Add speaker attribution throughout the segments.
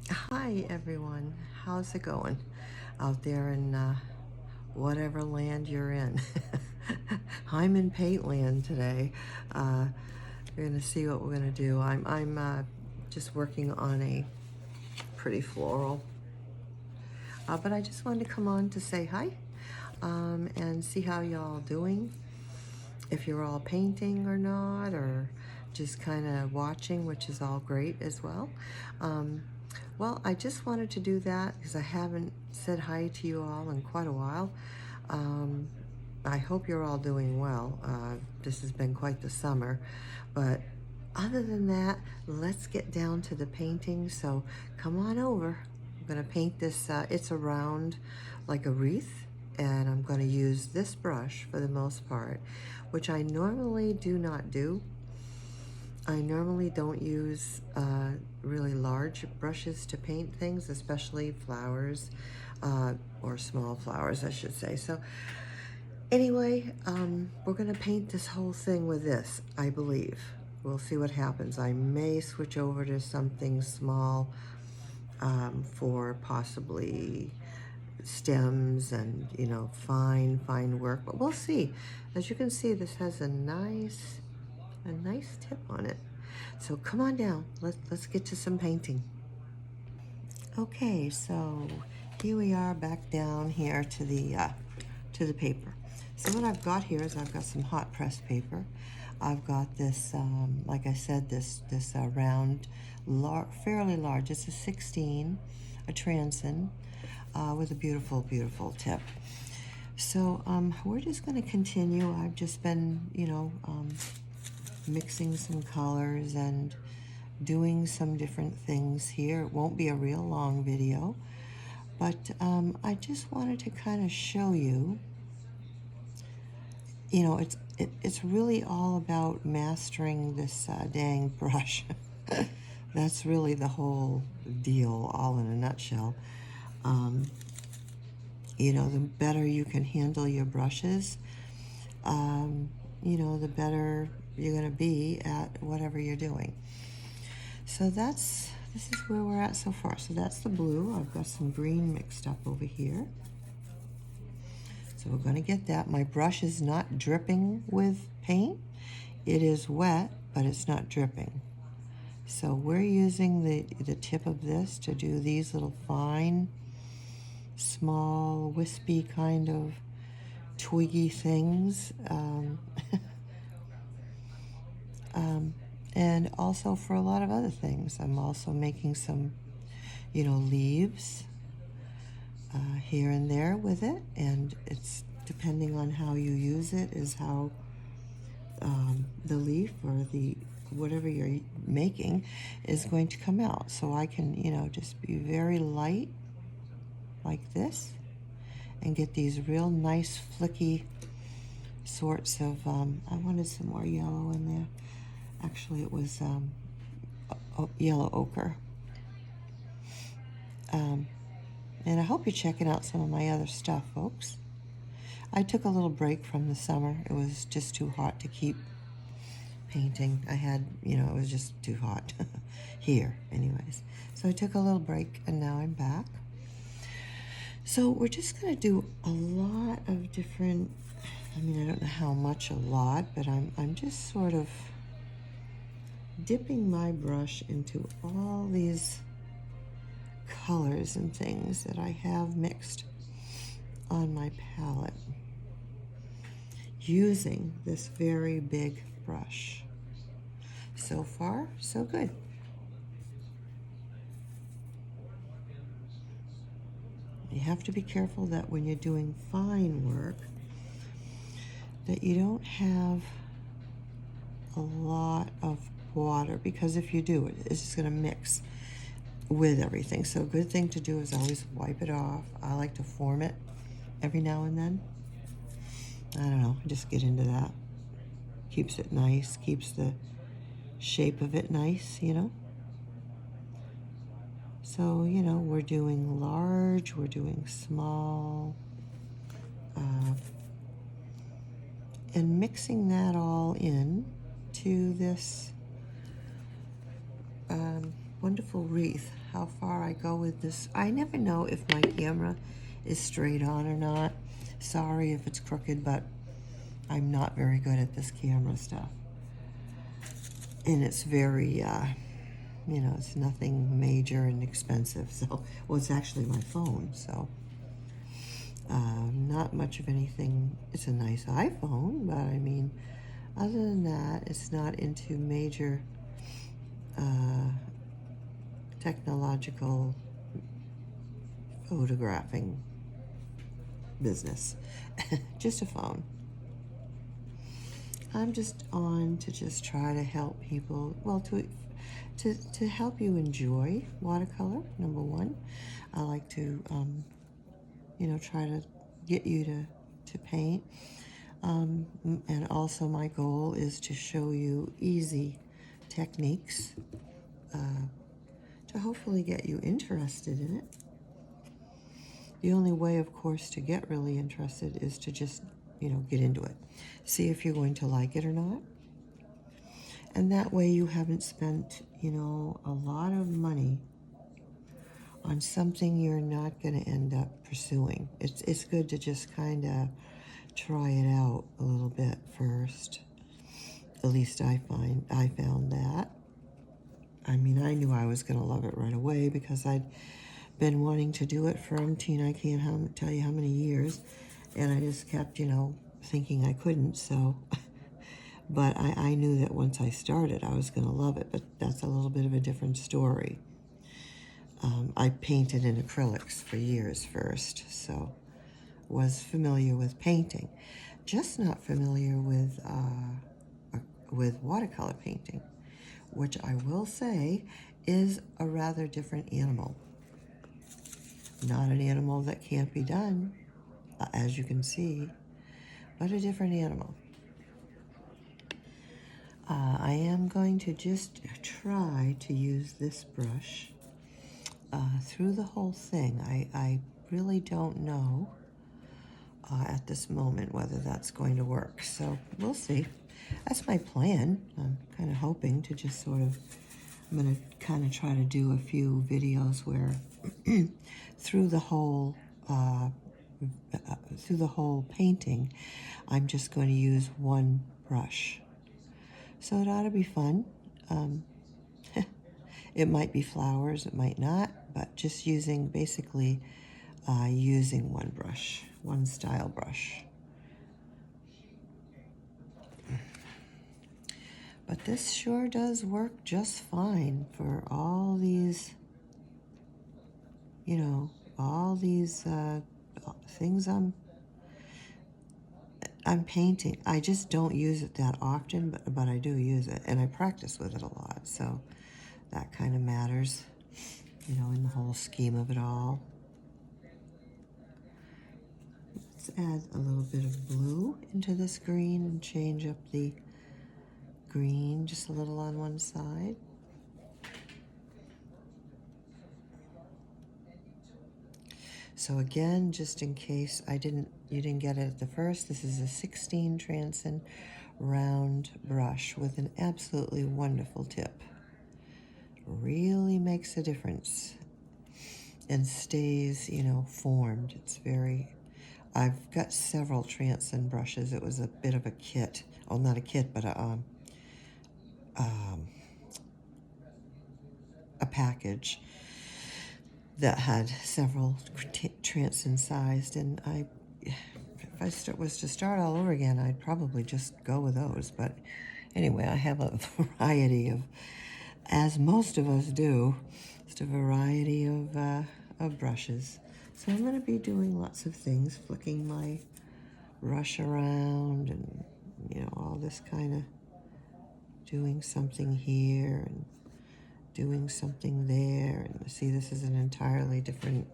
Speaker 1: Hi everyone, how's it going out there in whatever land you're in? I'm in paint land today. We're gonna see what we're gonna do. I'm just working on a pretty floral, but I just wanted to come on to say hi and see how y'all doing. If you're all painting or not, or just kind of watching, which is all great as well. Well, I just wanted to do that because I haven't said hi to you all in quite a while. I hope you're all doing well. This has been quite the summer, but other than that, let's get down to the painting. So come on over. I'm gonna paint this, it's a round like a wreath, and I'm gonna use this brush for the most part, which I normally do not do. I normally don't use really large brushes to paint things, especially flowers, or small flowers, I should say. So anyway, we're gonna paint this whole thing with this, I believe. We'll see what happens. I may switch over to something small for possibly stems and, you know, fine work, but we'll see. As you can see, this has a nice tip on it. So come on down, let's get to some painting. Okay, so here we are back down here to the paper. So what I've got here is I've got some hot press paper. I've got this, like I said, this round, fairly large. It's a 16, a Transon, with a beautiful tip. So we're just going to continue. I've just been, you know, mixing some colors and doing some different things here. It won't be a real long video, but I just wanted to kind of show you, you know, it's really all about mastering this dang brush. That's really the whole deal, all in a nutshell. You know, the better you can handle your brushes, you know, the better you're going to be at whatever you're doing. So this is where we're at so far. So that's the blue. I've got some green mixed up over here. So we're going to get that. My brush is not dripping with paint. It is wet, but it's not dripping. So we're using the tip of this to do these little fine, small, wispy kind of twiggy things. And also for a lot of other things. I'm also making some, you know, leaves here and there with it, and it's depending on how you use it is how the leaf or the whatever you're making is going to come out. So I can, you know, just be very light like this and get these real nice flicky sorts of, I wanted some more yellow in there. Actually, it was yellow ochre. And I hope you're checking out some of my other stuff, folks. I took a little break from the summer. It was just too hot to keep painting. I had, you know, it was just too hot here anyways. So I took a little break and now I'm back. So we're just going to do a lot of different, I mean, I don't know how much a lot, but I'm just sort of dipping my brush into all these colors and things that I have mixed on my palette using this very big brush. So far, so good. You have to be careful that when you're doing fine work, that you don't have a lot of water, because if you do, it's just going to mix with everything. So a good thing to do is always wipe it off. I like to form it every now and then. I don't know, just get into that. Keeps it nice, keeps the shape of it nice, you know. So, you know, we're doing large, we're doing small, and mixing that all in to this wonderful wreath. How far I go with this, I never know if my camera is straight on or not. Sorry if it's crooked, but I'm not very good at this camera stuff. And it's very, you know, it's nothing major and expensive. So, well, it's actually my phone, so not much of anything. It's a nice iPhone, but I mean, other than that, it's not into major technological photographing business. Just a phone. I'm just on to just try to help people, well, to help you enjoy watercolor, number one. I like to, you know, try to get you to paint. And also my goal is to show you easy techniques to hopefully get you interested in it. The only way, of course, to get really interested is to just, you know, get into it. See if you're going to like it or not. And that way you haven't spent, you know, a lot of money on something you're not going to end up pursuing. It's good to just kind of try it out a little bit first. At least I found that. I mean, I knew I was going to love it right away because I'd been wanting to do it for I can't tell you how many years, and I just kept, you know, thinking I couldn't, so but I knew that once I started I was going to love it, but that's a little bit of a different story. I painted in acrylics for years first, so was familiar with painting, just not familiar with watercolor painting, which I will say is a rather different animal. Not an animal that can't be done, as you can see, but a different animal. I am going to just try to use this brush through the whole thing. I really don't know at this moment whether that's going to work, so we'll see. That's my plan. I'm kind of hoping to just sort of, I'm going to kind of try to do a few videos where through the whole painting, I'm just going to use one brush. So it ought to be fun. It might be flowers, it might not, but just basically using one brush, one style brush. But this sure does work just fine for all these, you know, all these things I'm painting. I just don't use it that often, but I do use it, and I practice with it a lot, so that kind of matters, you know, in the whole scheme of it all. Let's add a little bit of blue into this green and change up the green just a little on one side. So again, just in case you didn't get it at the first, this is a 16 Transon round brush with an absolutely wonderful tip. Really makes a difference and stays, you know, formed. It's very, I've got several Transon brushes. It was a bit of a kit. Oh, not a kit, but a package that had several Transon sized, and if I was to start all over again, I'd probably just go with those. But anyway, I have a variety of, as most of us do, just a variety of brushes. So I'm going to be doing lots of things, flicking my brush around and, you know, all this kind of, doing something here and doing something there. And see, this is an entirely different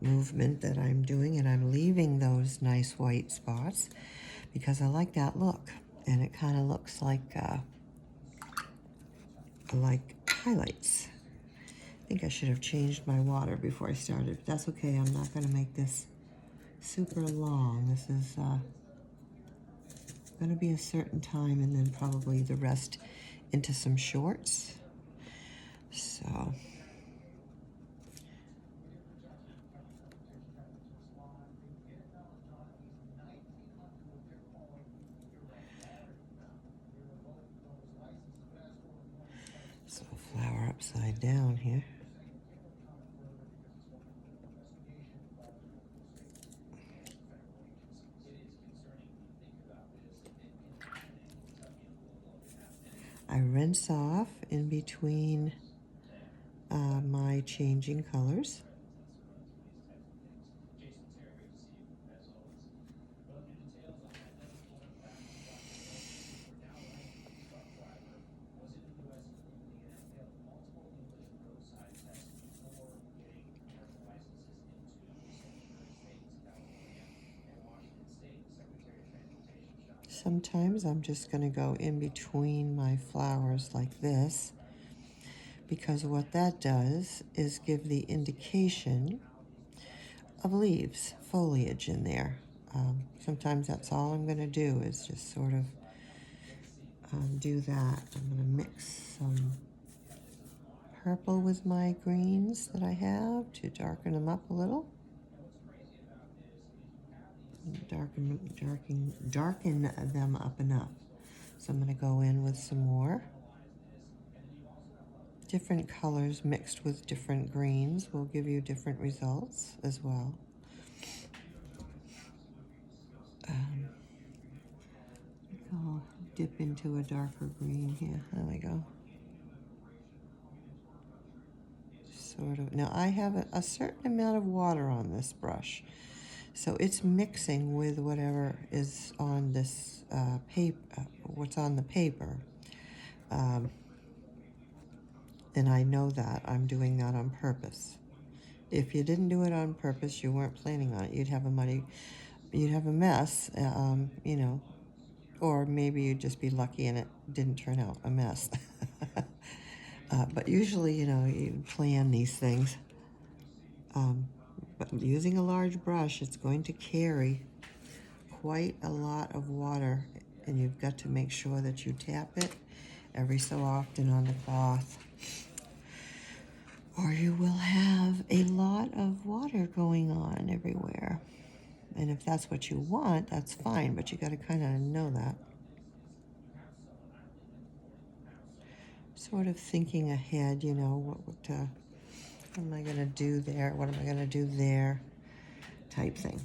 Speaker 1: movement that I'm doing, and I'm leaving those nice white spots because I like that look, and it kind of looks like highlights. I think I should have changed my water before I started, but that's okay. I'm not going to make this super long. This is going to be a certain time, and then probably the rest into some shorts. So flower upside down here. I rinse off in between my changing colors. Sometimes I'm just going to go in between my flowers like this, because what that does is give the indication of leaves, foliage in there. Sometimes that's all I'm going to do is just sort of do that. I'm going to mix some purple with my greens that I have to darken them up a little. Darken them up enough. So I'm going to go in with some more. Different colors mixed with different greens will give you different results as well. I'll dip into a darker green here. There we go. Sort of. Now I have a certain amount of water on this brush, so it's mixing with whatever is on this paper, what's on the paper. And I know that I'm doing that on purpose. If you didn't do it on purpose, you weren't planning on it, you'd have a mess, you know, or maybe you'd just be lucky and it didn't turn out a mess. But usually, you know, you plan these things. But using a large brush, it's going to carry quite a lot of water, and you've got to make sure that you tap it every so often on the cloth, or you will have a lot of water going on everywhere. And if that's what you want, that's fine, but you got to kind of know that. Sort of thinking ahead, you know, what am I going to do there? What am I going to do there? Type thing.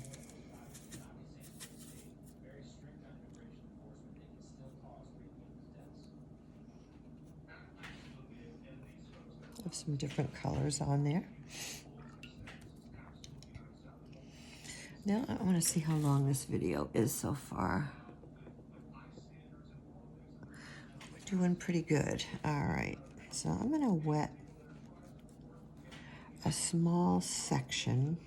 Speaker 1: Have some different colors on there. Now I want to see how long this video is so far. We're doing pretty good. All right, so I'm going to wet a small section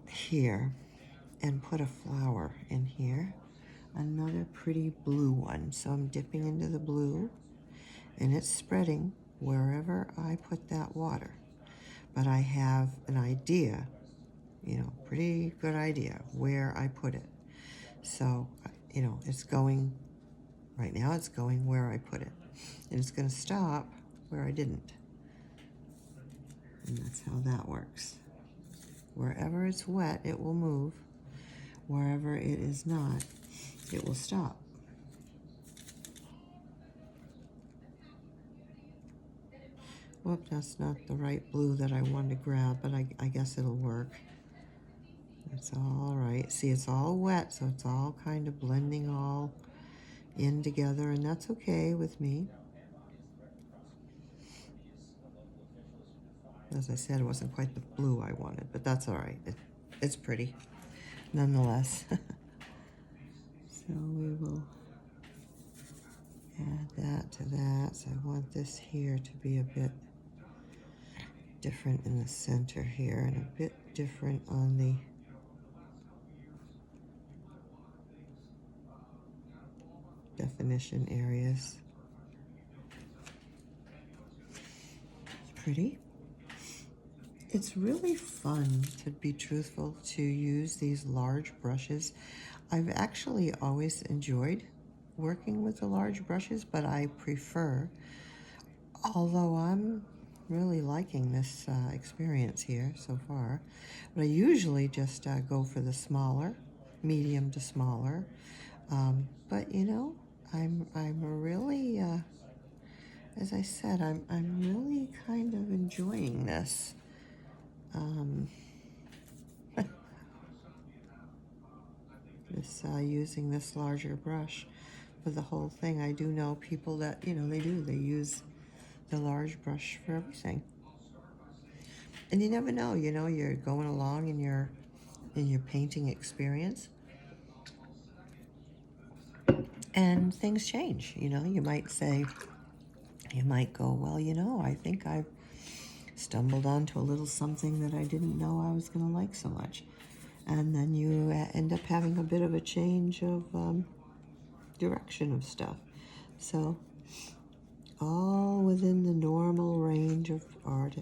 Speaker 1: here and put a flower in here. Another pretty blue one. So I'm dipping into the blue and it's spreading wherever I put that water. But I have an idea, you know, pretty good idea where I put it. So, you know, it's going, right now it's going where I put it. And it's going to stop where I didn't. And that's how that works. Wherever it's wet, it will move. Wherever it is not, it will stop. Whoop, that's not the right blue that I wanted to grab, but I guess it'll work. It's all right. See, it's all wet, so it's all kind of blending all in together, and that's okay with me. As I said, it wasn't quite the blue I wanted, but that's all right. It's pretty, nonetheless. So we will add that to that. So I want this here to be a bit different in the center here and a bit different on the definition areas. Pretty. It's really fun, to be truthful, to use these large brushes. I've actually always enjoyed working with the large brushes, but I prefer, although I'm really liking this experience here so far, but I usually just go for the smaller, medium to smaller. But you know, I'm really, as I said, I'm really kind of enjoying this. Using this larger brush for the whole thing. I do know people that, you know, they use the large brush for everything. And you never know, you know, you're going along in your painting experience and things change. You know, you might go, well, you know, I think I've stumbled onto a little something that I didn't know I was going to like so much. And then you end up having a bit of a change of direction of stuff. So all within the normal range of art.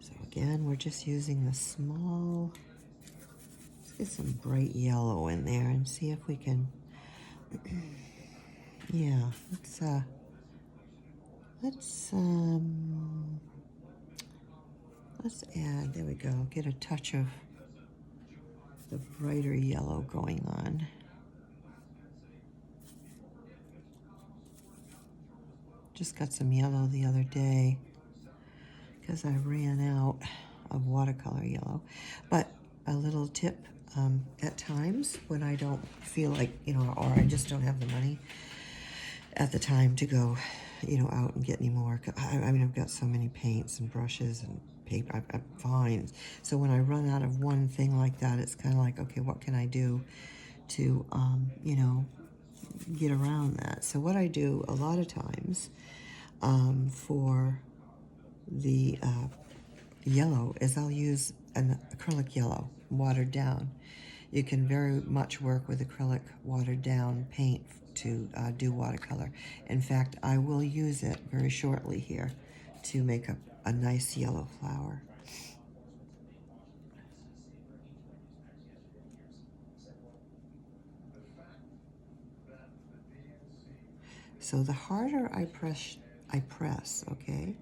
Speaker 1: So again, we're just using the small. Let's get some bright yellow in there and see if we can. Yeah, let's add. There we go. Get a touch of the brighter yellow going on. Just got some yellow the other day because I ran out of watercolor yellow. But a little tip, at times when I don't feel like, you know, or I just don't have the money at the time to go, you know, out and get any more. I mean, I've got so many paints and brushes and paper, I'm fine. So when I run out of one thing like that, it's kind of like, okay, what can I do to, you know, get around that? So what I do a lot of times for the yellow is I'll use an acrylic yellow, watered down. You can very much work with acrylic watered down paint to do watercolor. In fact, I will use it very shortly here to make a nice yellow flower. So the harder I press, okay,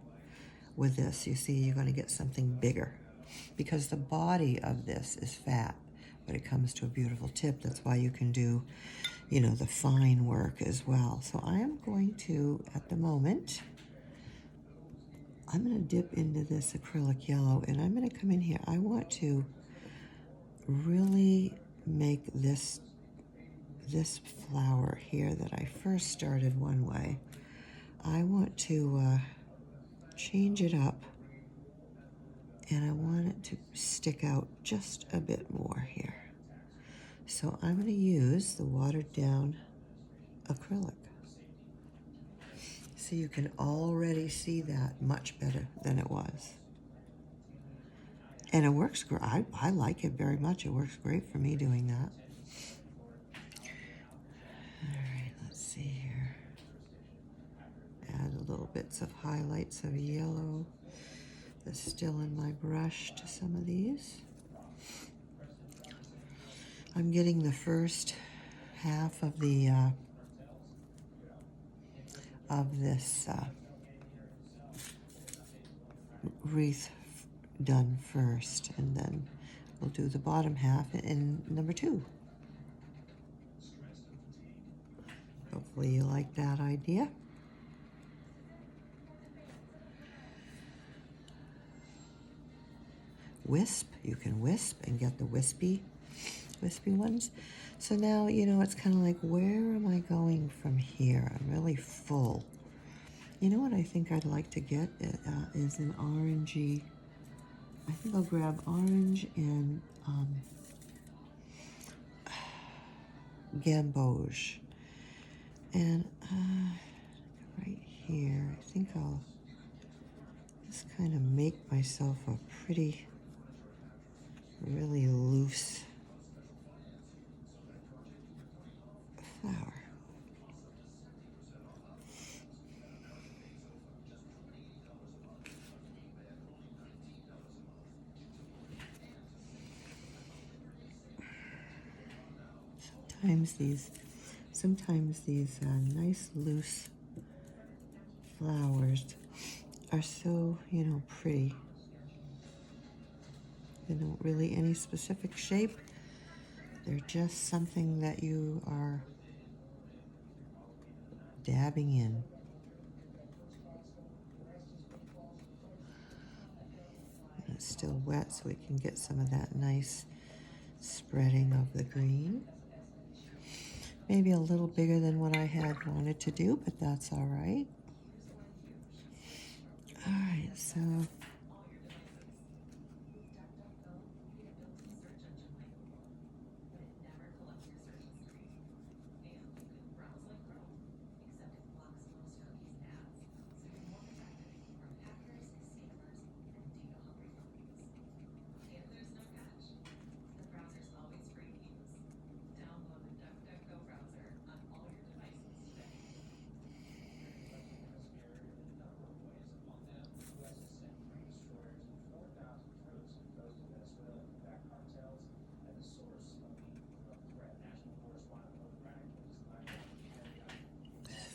Speaker 1: with this, you see you're going to get something bigger because the body of this is fat, but it comes to a beautiful tip. That's why you can do, you know, the fine work as well. So I am going to, at the moment, I'm going to dip into this acrylic yellow and I'm going to come in here. I want to really make this flower here that I first started one way. I want to change it up and I want it to stick out just a bit more here. So I'm going to use the watered down acrylic. So you can already see that much better than it was. And it works great. I like it very much. It works great for me doing that. All right, let's see here. Add a little bits of highlights of yellow that's still in my brush to some of these. I'm getting the first half of the this wreath done first, and then we'll do the bottom half in number 2. Hopefully you like that idea. Wisp, you can wisp and get the wispy ones. So now, you know, it's kind of like, where am I going from here? I'm really full. You know what I think I'd like to get is an orangey. I think I'll grab orange and gamboge. And right here, I think I'll just kind of make myself a pretty, really loose flower. sometimes these nice loose flowers are so, you know, pretty. They don't really any specific shape. They're just something that you are dabbing in. And it's still wet, so we can get some of that nice spreading of the green. Maybe a little bigger than what I had wanted to do, but that's all right. All right, so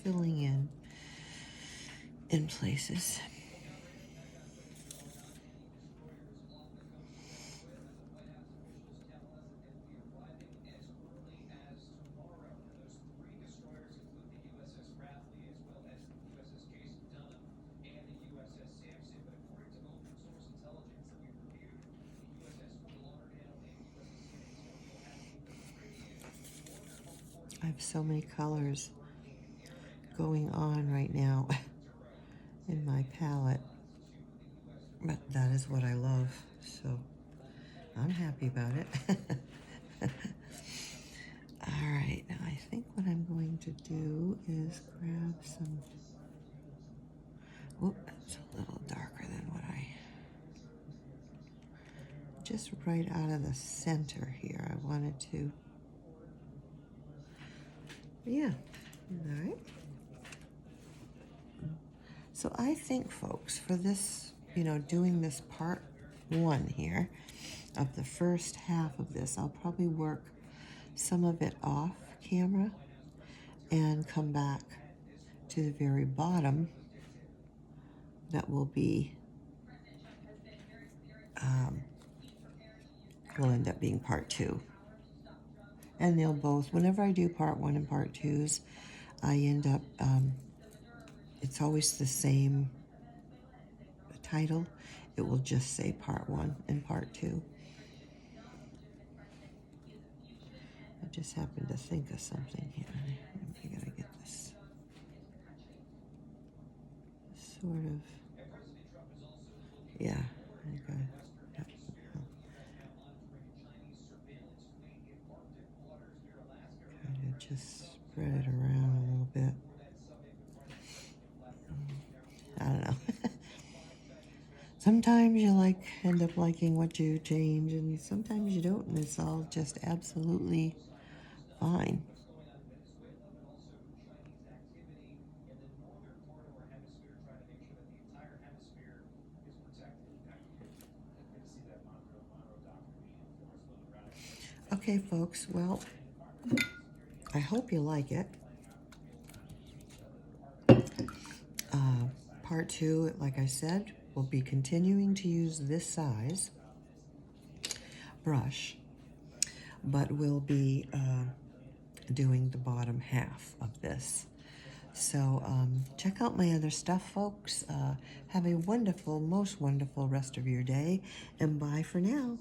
Speaker 1: filling in places. I have so many colors going on right now in my palette, but that is what I love, so I'm happy about it. All right, now I think what I'm going to do is grab some, oh, it's a little darker than what just right out of the center here. I wanted to, yeah, all right. So I think, folks, for this, you know, doing this part 1 here of the first half of this, I'll probably work some of it off camera and come back to the very bottom. That will be, will end up being part 2. And they'll both, whenever I do part 1 and part 2s, I end up, it's always the same title. It will just say part 1 and part 2. I just happened to think of something here. I gotta get this sort of, yeah. Kind of just spread it around a little bit. I don't know. Sometimes you end up liking what you change, and sometimes you don't, and it's all just absolutely fine. Okay, folks, well, I hope you like it. Part 2, like I said, will be continuing to use this size brush, but we'll be doing the bottom half of this. So check out my other stuff, folks. Have a wonderful, most wonderful rest of your day, and bye for now.